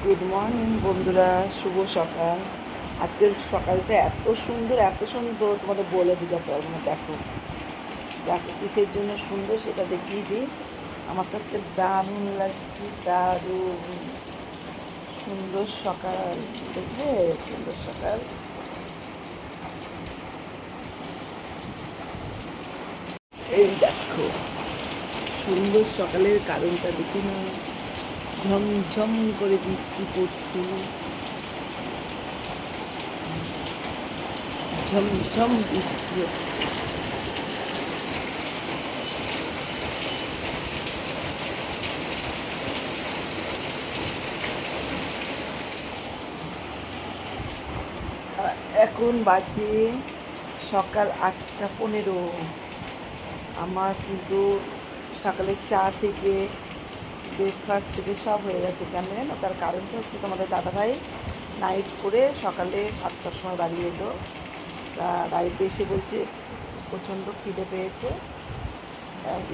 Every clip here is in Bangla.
গুড মর্নিং বন্ধুরা, শুভ সকাল। আজকের সকালটা এত সুন্দর তোমাদের বলে বোঝাতে পারবো না। দেখো দেখো কিসের জন্য সুন্দর সেটা দেখিয়ে দিই। আমার তো আজকে দারুণ লাগছে, দারুণ সুন্দর সকাল। দেখবে সুন্দর সকাল। এই দেখো সুন্দর সকালের কারণটা দেখি না, ঝমঝম করে বৃষ্টি পড়ছে, ঝমঝম বৃষ্টি হচ্ছে। এখন বাজে সকাল 8টা 15। আমার কিন্তু সকালের চা থেকে ব্রেকফাস্ট থেকে সব হয়ে গেছে। কেন জানো? তার কারণটা হচ্ছে তোমাদের দাদাভাই নাইট করে সকালে 7টার সময় বাড়ি এলো। তা বাড়িতে এসে বলছে প্রচণ্ড খিদে পেয়েছে,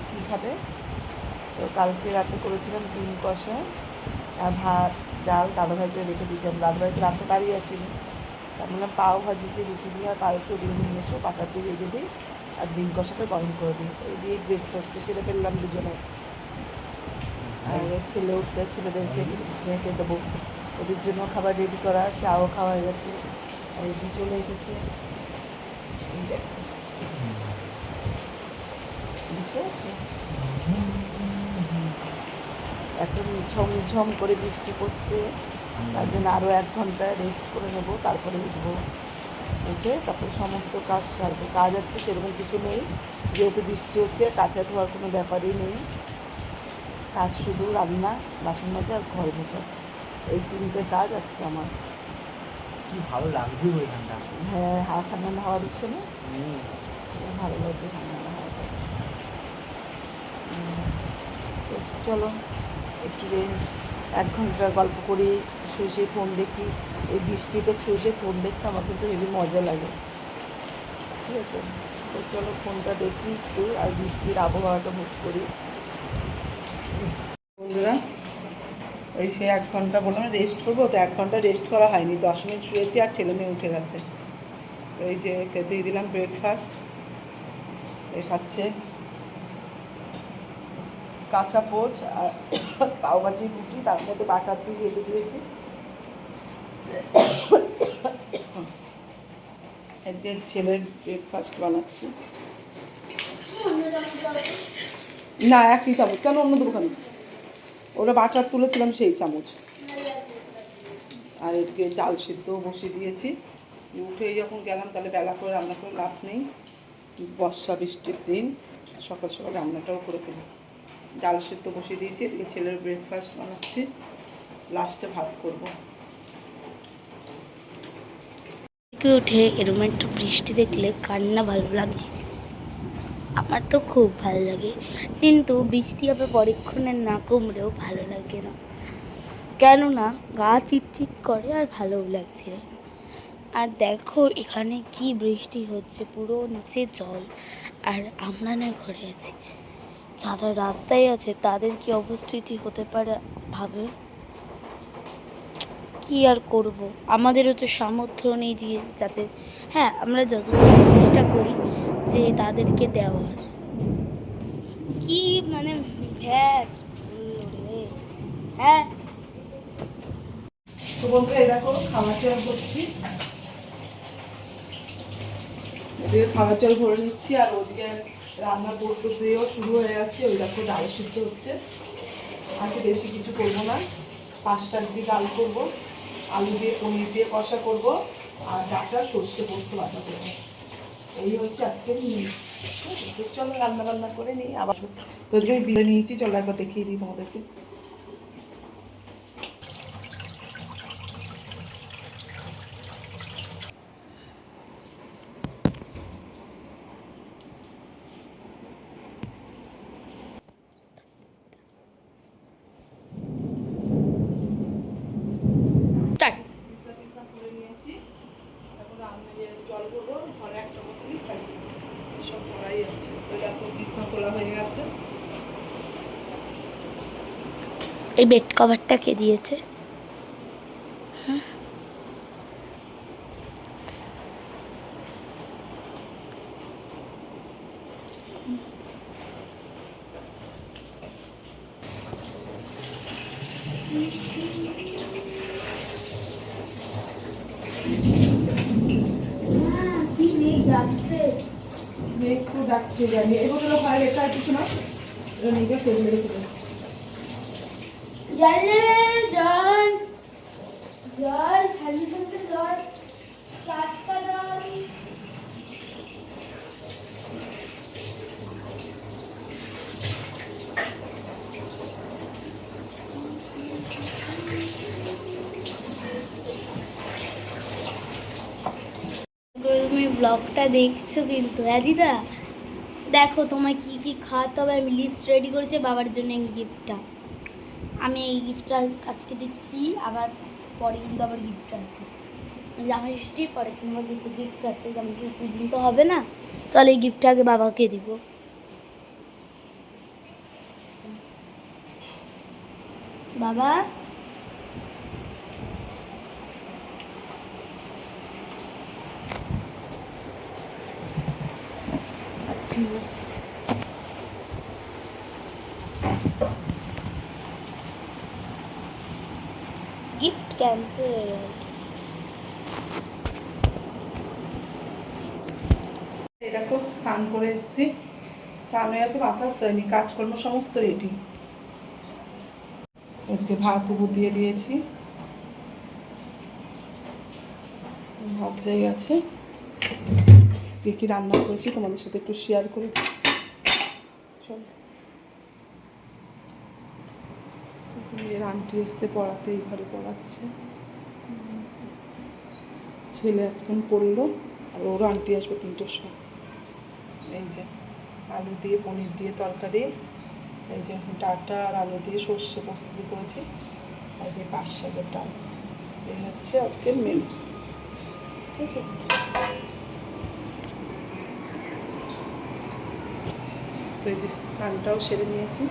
কী খাবে। তো কালকে রাতে করেছিলাম ডিম কষা আর ভাত ডাল দাদাভাইকে রেখে দিয়েছিলাম। দাদাভাই তো রাতে বাড়ি আসেনি, তার মানে পাও ভাজি যে রুটি দিয়ে আর পাউকে ডিম নিয়ে এসো, পাটার দিয়ে রেখে দিই আর ডিম কষাটা গরম করে দিই। এই দিয়ে ব্রেকফাস্টে সেরে ফেললাম দুজনে। আর ছেলে উঠতে ছেলেদেরকে রেখে দেবো, ওদের জন্য খাবার রেডি করা, চাও খাওয়া হয়ে গেছে। আর এই চলে এসেছে, বুঝতে পারছি। এখন ঝমঝম করে বৃষ্টি পড়ছে, তার জন্য আরও 1 ঘন্টা রেস্ট করে নেবো, তারপরে উঠবো। উঠে তারপর সমস্ত কাজ সারবো। কাজ আজকে সেরকম কিছু নেই, যেহেতু বৃষ্টি হচ্ছে কাঁচা ধোয়ার কোনো ব্যাপারই নেই। কাজ শুধু রান্না, বাসন মাজা আর ঘর মোছা, এই 3টে কাজ আজকে আমার। কি ভালো লাগছে ওই ঠান্ডা। হ্যাঁ, ঠান্ডা হাওয়া দিচ্ছে না? ভালো লাগছে ঠান্ডা হাওয়াটা। তো চলো একটু 1 ঘন্টা গল্প করি, শুয়ে ফোন দেখি। এই বৃষ্টিতে শুয়ে ফোন দেখতে আমার কিন্তু হেবি মজা লাগে, ঠিক আছে? তো চলো ফোনটা দেখি একটু আর বৃষ্টির আবহাওয়াটা ভোগ করি। বন্ধুরা, ওই সে 1 ঘন্টা বললাম রেস্ট করবো, তো 1 ঘন্টা রেস্ট করা হয়নি, 10 মিনিট শুয়েছি আর ছেলে মেয়ে উঠে গেছে। এই যে দিয়ে দিলাম ব্রেকফাস্ট, এ খাচ্ছে কাঁচা পোচ আর পাওভাজি রুটি, তার মধ্যে বাটার দিয়ে রেখে দিয়েছি। একদিন ছেলের ব্রেকফাস্ট বানাচ্ছি। না, একই চামচ। কেন অন্য দোকানে? ওটা বাটার তুলেছিলাম সেই চামচ। আর এদিকে ডাল সিদ্ধ বসিয়ে দিয়েছি। উঠেই যখন গেলাম তাহলে বেলা করে রান্না করে লাভ নেই, বর্ষা বৃষ্টির দিন, সকাল সকাল রান্নাটাও করে ফেলি। ডাল সিদ্ধ বসিয়ে দিয়েছি, এদিকে ছেলের ব্রেকফাস্ট বানাচ্ছি, লাস্টে ভাত করবো। উঠে এরকম একটা বৃষ্টি দেখলে কার না ভালো লাগে? আমার তো খুব ভালো লাগে, কিন্তু বৃষ্টি আবার পরক্ষণে না কমলেও ভালো লাগে না, কেননা গা চিটচিট করে আর ভালোও লাগছে না। আর দেখো এখানে কি বৃষ্টি হচ্ছে, পুরো নিচে জল, আর আমরা না ঘরে আছি, যারা রাস্তায় আছে তাদের কি অবস্থিতি হতে পারে ভাবে। কি আর করব, আমাদেরও তো সামর্থ্য নেই দিয়ে যাতে, হ্যাঁ আমরা যতটুকু চেষ্টা করি যে তাদেরকে দেওয়ার, কি মানে ভ্যাজ রে। হ্যাঁ, তো বন্ধু এই দেখো খাবার জল করছি, ওদিকে খাবার জল ভরে নিচ্ছি আর ওদিকে রান্না করতে দিয়েও শুরু হয়ে যাচ্ছে। ওই দেখো ডাল সিদ্ধ হচ্ছে, আজকে বেশি কিছু করবো না, 5-7 দিয়ে ডাল করবো, আলু দিয়ে পনির দিয়ে কষা করবো আর ডাটা সর্ষে পোস্ত বাটা করবো। এই হচ্ছে আজকের মেনু। চলো রান্না বান্না করে নিই আবার। তোদেরকে আমি বিলে নিয়েছি, চলো একবার দেখিয়ে দিই তোমাদেরকে। তাই পিস্তা করে নিয়েছি, এখন আমি জল করবো, ঘরে একটা বোতলই খাই, সব করাই আছে। ওই দেখো বিছনা তোলা হয়ে গেছে। এই বেড কভারটা কে দিয়েছে? একটু ডাকছে জানি এগুলো হয় লেখা কিছু না, এটা নিজে ফেলে রেখেছিল। তুমি ব্লগটা দেখছো কিন্তু, হ্যাঁ দিদা? দেখো তোমায় কি কি খাওয়াতে হবে, আমি লিস্ট রেডি করেছি বাবার জন্য এই গিফটটা। আমি এই গিফটটা আজকে দিচ্ছি, আবার পরে কিন্তু আবার গিফট আছে জামাই ষষ্ঠীর পরে, কিংবা কিন্তু গিফট আছে জামাই ষষ্ঠীর দিন তো হবে না। চল এই গিফটটা আগে বাবাকে দিব। বাবা, গিফট ক্যান্সেল। এই দেখো স্নান করে এসেছি, স্নান হয়ে আছে, মাথা আসেনি, কাজকর্ম সমস্ত রেডি। ওদিকে ভাত উপর দিয়ে দিয়েছি, ভাত হয়ে গেছে। কী কী রান্না করেছি তোমাদের সাথে একটু শেয়ার করি। চল, মেয়ের আন্টি এসছে পড়াতে, এই ঘরে পড়াচ্ছে। ছেলে এখন পড়লো, আর ওর আন্টি আসবে 3টের সময়। এই যে আলু দিয়ে পনির দিয়ে তরকারি, এই যে ডাঁটা আর আলু দিয়ে সর্ষে প্রস্তুতি করেছি, আর দিয়ে পাঁচ শাকের ডাল। এই হচ্ছে আজকের মেনু, ঠিক আছে। তো এই যে স্নানটাও সেরে নিয়েছি,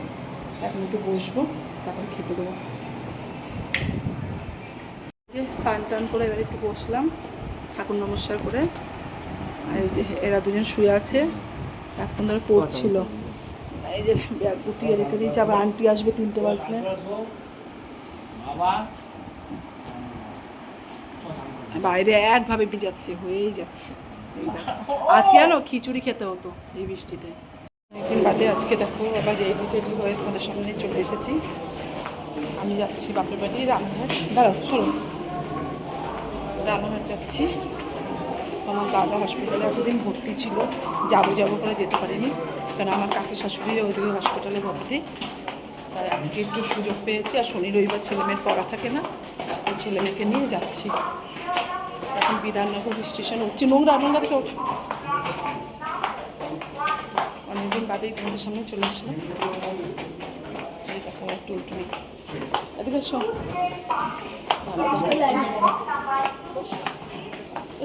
এখন একটু বসবো, তারপর খেতে দেবো। যে স্নান টান করে এবার একটু বসলাম ঠাকুর নমস্কার করে। আর এই যে এরা দুজন শুয়ে আছে, এতক্ষণ ধরে পড়ছিল। এই যে ব্যাগ গুটিয়ে রেখে দিয়েছে, আবার আন্টি আসবে 3টে বাজলে। বাইরে একভাবে ভিজাচ্ছে, হয়েই যাচ্ছে। আজকে জানো খিচুড়ি খেতে হতো এই বৃষ্টিতে। একদিন বাদে আজকে দেখো আবার রেডি টেডি হয়ে তোমাদের সামনে চলে এসেছি। আমি যাচ্ছি বাপের বাড়ি রানাঘাট। দাঁড়াও চলো, রানাঘাট যাচ্ছি। আমার দাদা হসপিটালে এতদিন ভর্তি ছিল, যাবো করে যেতে পারিনি, কারণ আমার কাকি শাশুড়ি ওইদিকে হসপিটালে ভর্তি। তাই আজকে একটু সুযোগ পেয়েছি, আর শনি রবিবার ছেলেমেয়ের পড়া থাকে না, ওই ছেলেমেয়েকে নিয়ে যাচ্ছি। এখন বিধাননগর স্টেশন উঠছি, নোংরা থেকে ওঠা। অনেকদিন বাদেই তোমাদের সামনে চলে আসলাম। এই দেখো একটু উল্টো এদিকে এসো, ভালো দেখাচ্ছি,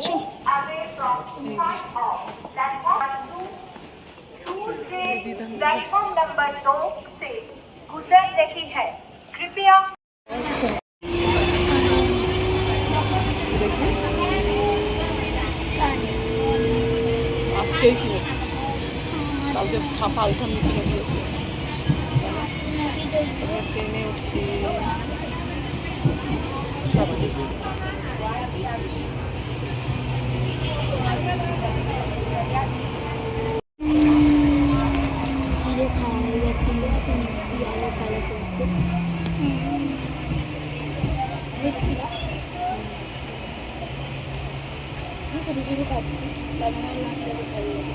এসো। प्लेटफॉर्म नंबर 2 से गुजर रही है, कृपया। আজকেই কিনেছিস, কালকে পাল্টা আমি কিনে দিয়েছি। ট্রেনে উঠছি, সব আছে। চিড়ে খাওয়া হয়ে গেছিল, এখন পেয়ারা খাওয়া চলছে। ছোটো ছোটো খাচ্ছি, কারণ আমার মাছটাকে ভালো লাগে।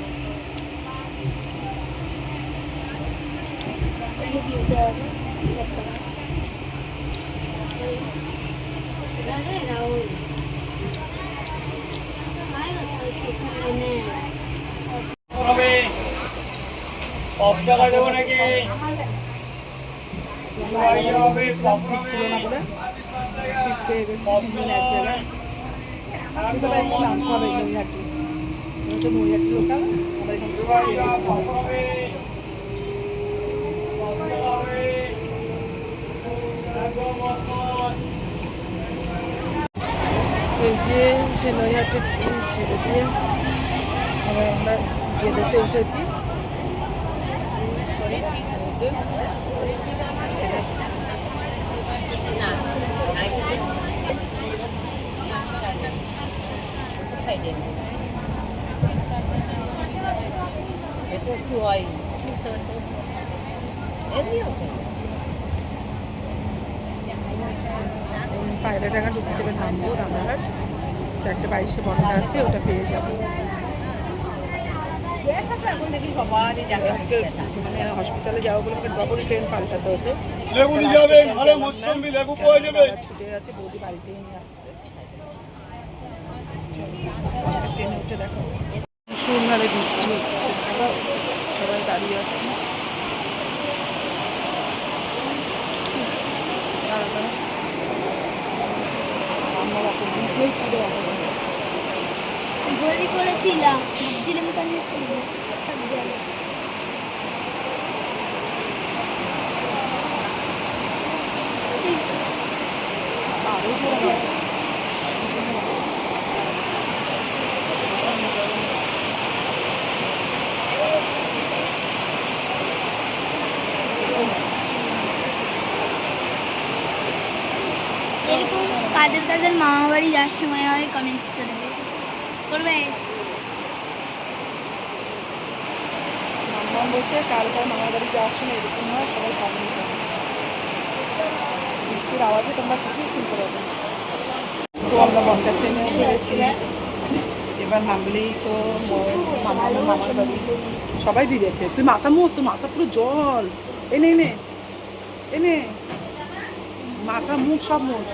সিট ছিল না বলে সিট পেয়ে গেছি দুজন এক জায়গায়। কিন্তু এখন নামতে হবে মহিহাটি, মহিহাটি লোকাল, আবার এখান এই যে সে নৈহাটের ট্রেন ছেড়ে দিয়ে আবার আমরা গেদেতে উঠেছি। এই যে পায়রাডাঙ্গা ঢুকছে, এবার নামবো রানাঘাট। 4:22 বন্ধ আছে, ওটা পেয়ে যাবো। আজকে মানে হসপিটালে যাবো বলে আমাকে ডবল ট্রেন পাল্টাতে হচ্ছে। লেবু নিয়ে যাবেন, ভালো মৌসুমি লেবু পাওয়া যাবে। ছুটে গেছে, বৌদি বাড়িতেই নিয়ে আসছে। ট্রেনে উঠে দেখো সুন্দর বৃষ্টি হচ্ছে, সবাই দাঁড়িয়ে আছে। ঘড়ি করেছিলাম, ভাবছিলাম তাহলে করবো সব জায়গায়। এরকম কাদের কাদের মামা বাড়ি যাওয়ার সময় হয় কমেন্ট করবে। মাম্মা বলছে কালকার মামার বাড়ি যাওয়ার সময় এরকম হয়, সবাই কমেন্ট করে। বৃষ্টির আওয়াজে তোমরা কিছুই শুনতে পাবে। তো আমরা বন্ডার ট্রেনে উঠেছি, এবার নামলেই তো মামার বাড়ি। সবাই ভিজেছে, তুই মাথা মোছ, তো মাথা পুরো জল। এনে এনে এনে মাথা মুখ সব মোছ,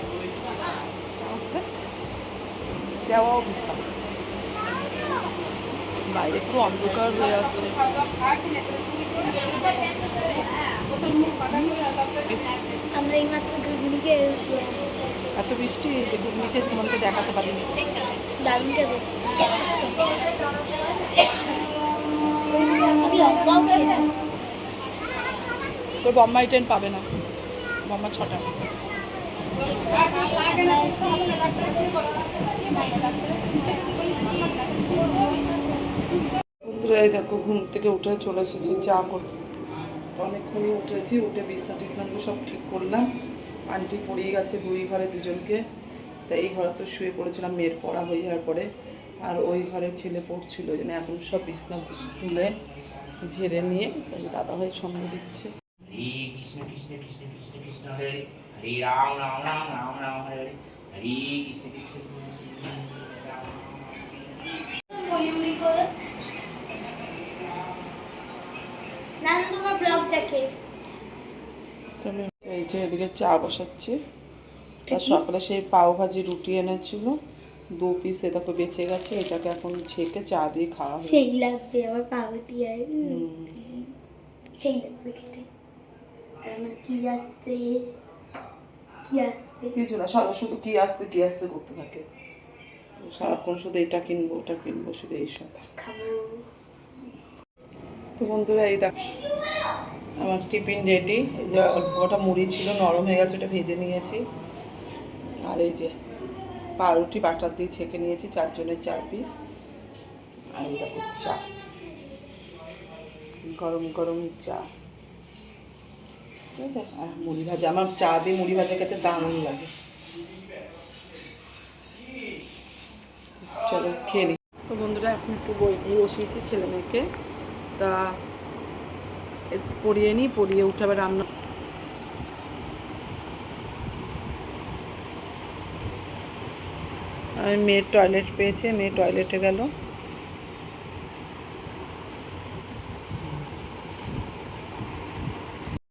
দেওয়াও ভিক্ষা। বাইরে পুরো অন্ধকার হয়ে আছে। আমরা এই মাত্র ঘুগনিকে এত বৃষ্টি যে ঘুগনি খেয়েছি তোমাকে দেখাতে পারিনি। দারুণ যাবে। আমি লঙ্কাও খেয়ে আসছি। তোর বম্মাই ট্রেন পাবে না, বম্মা 6টা। বন্ধুরা এই দেখো ঘুম থেকে উঠে চলে এসেছি চা করতে। অনেকক্ষণই উঠেছি, উঠে বিছনা টিছনাগুলো সব ঠিক করলাম। আন্টি পড়িয়ে গেছে দুই ঘরে দুজনকে, তাই এই ঘরে তো শুয়ে পড়েছিলাম মেয়ের পড়া হয়ে যাওয়ার পরে, আর ওই ঘরে ছেলে পড়ছিল, যেন এখন সব বিছনা তুলে ঝেড়ে নিয়ে তাই দাদাভাই সঙ্গে দিচ্ছে। হরে কৃষ্ণ কৃষ্ণ কৃষ্ণ কৃষ্ণ কৃষ্ণ হরে হরে রাম রাম রাম রাম রাম হরে হরে হরে কৃষ্ণ কৃষ্ণ তোমার ব্লগ দেখে তো আমি এই যে এদিকে চা বসাচ্ছি। আর সকালে সেই পাও ভাজি রুটি এনেছিল 2 পিস, এ দেখো বেঁচে গেছে, এটাকে এখন ছেঁকে চা দিয়ে খাওয়া হবে। সেই লাগবে আমার পাউরুটি আর সেই লাগবে খেতে। আর আমার কি আসছে কিছু না, সারা শুধু কি আসছে করতে থাকে। তো সারাক্ষণ শুধু এটা কিনবো ওটা কিনবো, শুধু এইসব খাবো। তো বন্ধুরা এই দেখো আমার টিফিন রেডি। এই যে অল্প কটা মুড়ি ছিল, নরম হয়ে গেছে, ওটা ভেজে নিয়েছি। আর এই যে পাউরুটি বাটার দিয়ে ছেঁকে নিয়েছি, 4 জনের 4 পিস। আর এই দেখো চা, গরম গরম চা, ঠিক আছে। আর মুড়ি ভাজা, আমার চা দিয়ে মুড়ি ভাজা খেতে দারুণ লাগে। চলো খেয়ে নিই। তো বন্ধুরা এখন একটু বই দিয়ে বসিয়েছি ছেলে মেয়েকে, তা পড়িয়ে নিই, পড়িয়ে উঠে আবার রান্না। আর মেয়ের টয়লেট পেয়েছে, মেয়ে টয়লেটে গেল।